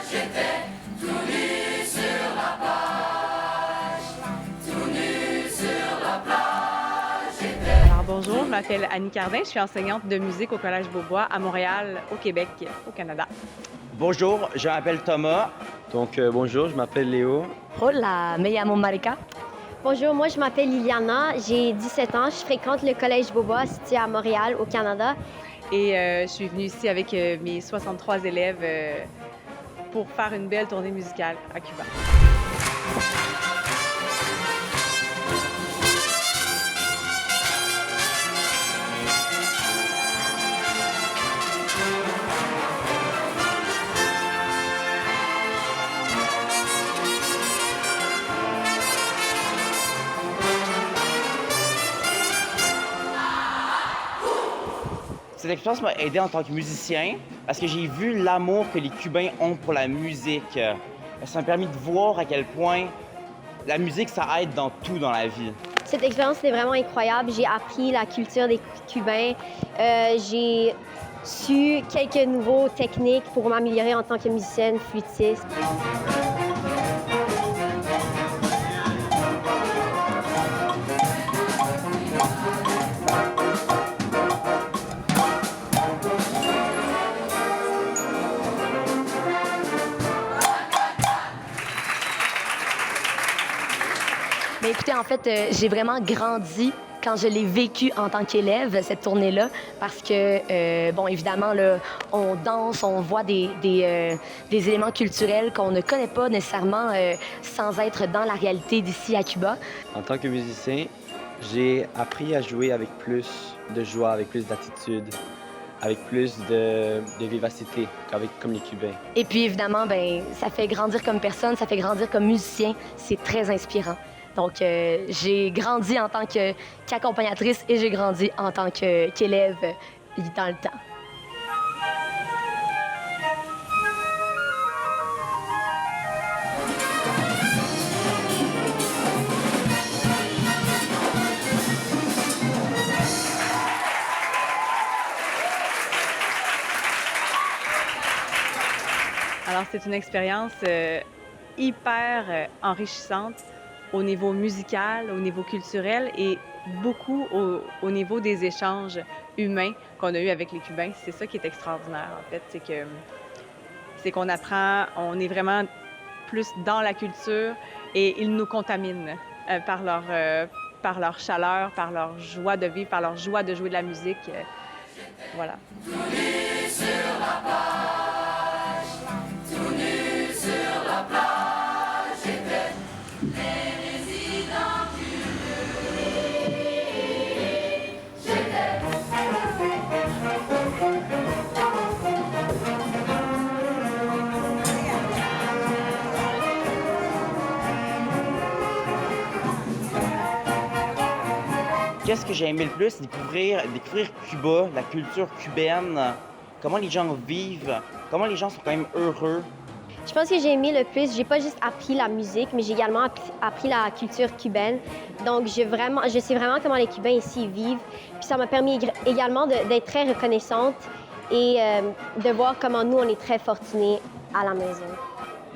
Alors bonjour, je m'appelle Annie Cardin, je suis enseignante de musique au Collège Beaubois à Montréal, au Québec, au Canada. Bonjour, je m'appelle Thomas. Bonjour, je m'appelle Léo. Hola, me llamo Marika. Bonjour, moi je m'appelle Liliana, j'ai 17 ans, je fréquente le Collège Beaubois situé à Montréal, au Canada. Et je suis venue ici avec mes 63 élèves pour faire une belle tournée musicale à Cuba. Cette expérience m'a aidé en tant que musicien parce que j'ai vu l'amour que les Cubains ont pour la musique. Ça m'a permis de voir à quel point la musique, ça aide dans tout dans la vie. Cette expérience était vraiment incroyable. J'ai appris la culture des Cubains. J'ai su quelques nouveaux techniques pour m'améliorer en tant que musicienne, flûtiste. Mais écoutez, en fait, j'ai vraiment grandi quand je l'ai vécu en tant qu'élève, cette tournée-là, parce que, bon, évidemment, là, on danse, on voit des éléments culturels qu'on ne connaît pas nécessairement sans être dans la réalité d'ici à Cuba. En tant que musicien, j'ai appris à jouer avec plus de joie, avec plus d'attitude, avec plus de vivacité, comme les Cubains. Et puis, évidemment, ben, ça fait grandir comme personne, ça fait grandir comme musicien. C'est très inspirant. Donc, j'ai grandi en tant qu'accompagnatrice et j'ai grandi en tant qu'élève dans le temps. Alors c'est une expérience hyper enrichissante au niveau musical, au niveau culturel et beaucoup au niveau des échanges humains qu'on a eus avec les Cubains. C'est ça qui est extraordinaire, en fait, c'est qu'on apprend, on est vraiment plus dans la culture et ils nous contaminent par leur chaleur, par leur joie de vivre, par leur joie de jouer de la musique. Voilà. Qu'est-ce que j'ai aimé le plus? Découvrir Cuba, la culture cubaine, comment les gens vivent, comment les gens sont quand même heureux. Je pense que j'ai aimé le plus, j'ai pas juste appris la musique, mais j'ai également appris la culture cubaine. Donc, je sais vraiment comment les Cubains ici vivent. Puis ça m'a permis également d'être très reconnaissante et de voir comment nous, on est très fortunés à la maison.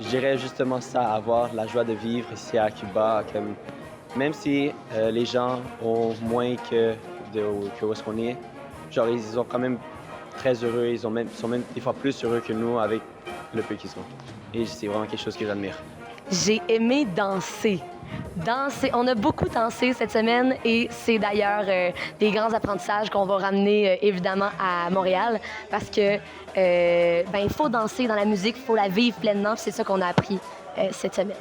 Je dirais justement ça, avoir la joie de vivre ici à Cuba. Même si les gens ont moins que où est-ce qu'on est, genre, ils sont quand même très heureux, ils sont même des fois plus heureux que nous avec le peu qu'ils ont. Et c'est vraiment quelque chose que j'admire. J'ai aimé danser. On a beaucoup dansé cette semaine et c'est d'ailleurs des grands apprentissages qu'on va ramener évidemment à Montréal parce que il faut danser dans la musique, il faut la vivre pleinement. C'est ça qu'on a appris cette semaine.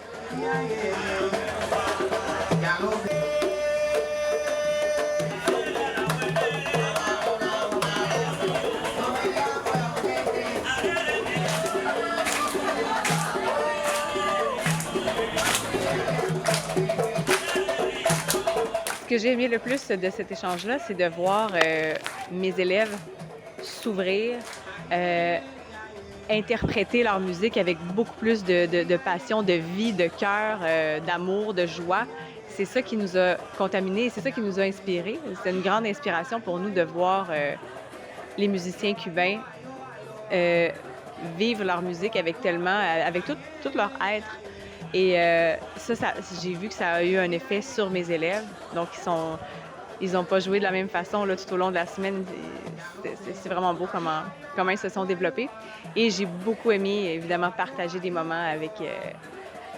Ce que j'ai aimé le plus de cet échange-là, c'est de voir mes élèves s'ouvrir, interpréter leur musique avec beaucoup plus de passion, de vie, de cœur, d'amour, de joie. C'est ça qui nous a contaminés, c'est ça qui nous a inspirés. C'est une grande inspiration pour nous de voir les musiciens cubains vivre leur musique avec tellement, avec tout leur être. Et j'ai vu que ça a eu un effet sur mes élèves. Donc, ils n'ont pas joué de la même façon là, tout au long de la semaine. C'est vraiment beau comment ils se sont développés. Et j'ai beaucoup aimé, évidemment, partager des moments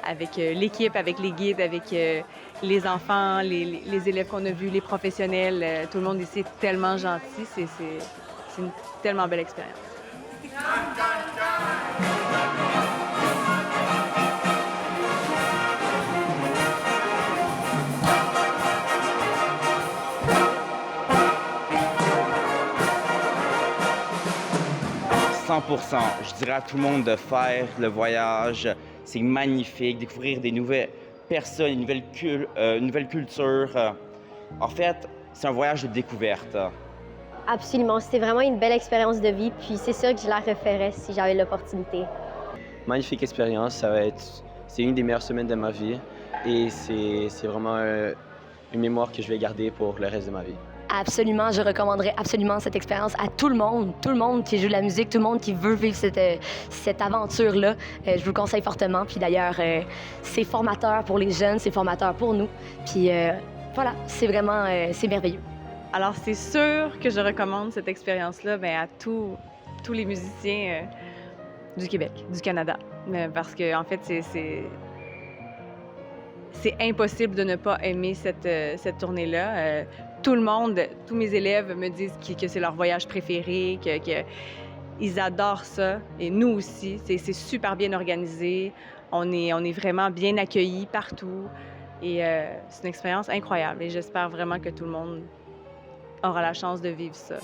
avec l'équipe, avec les guides, avec les enfants, les élèves qu'on a vus, les professionnels. Tout le monde ici est tellement gentil. C'est une tellement belle expérience. 100%. Je dirais à tout le monde de faire le voyage. C'est magnifique, découvrir des nouvelles personnes, une nouvelle culture. En fait, c'est un voyage de découverte. Absolument, c'était vraiment une belle expérience de vie, puis c'est sûr que je la referais si j'avais l'opportunité. Magnifique expérience, c'est une des meilleures semaines de ma vie et c'est vraiment une mémoire que je vais garder pour le reste de ma vie. Absolument, je recommanderais absolument cette expérience à tout le monde qui joue de la musique, tout le monde qui veut vivre cette aventure-là. Je vous le conseille fortement. Puis d'ailleurs, c'est formateur pour les jeunes, c'est formateur pour nous. Puis voilà, c'est vraiment, c'est merveilleux. Alors, c'est sûr que je recommande cette expérience-là à tous les musiciens du Québec, du Canada. Parce que en fait, c'est impossible de ne pas aimer cette tournée-là. Tout le monde, tous mes élèves me disent que c'est leur voyage préféré, qu'ils adorent ça. Et nous aussi, c'est super bien organisé. On est vraiment bien accueillis partout. Et c'est une expérience incroyable. Et j'espère vraiment que tout le monde aura la chance de vivre ça.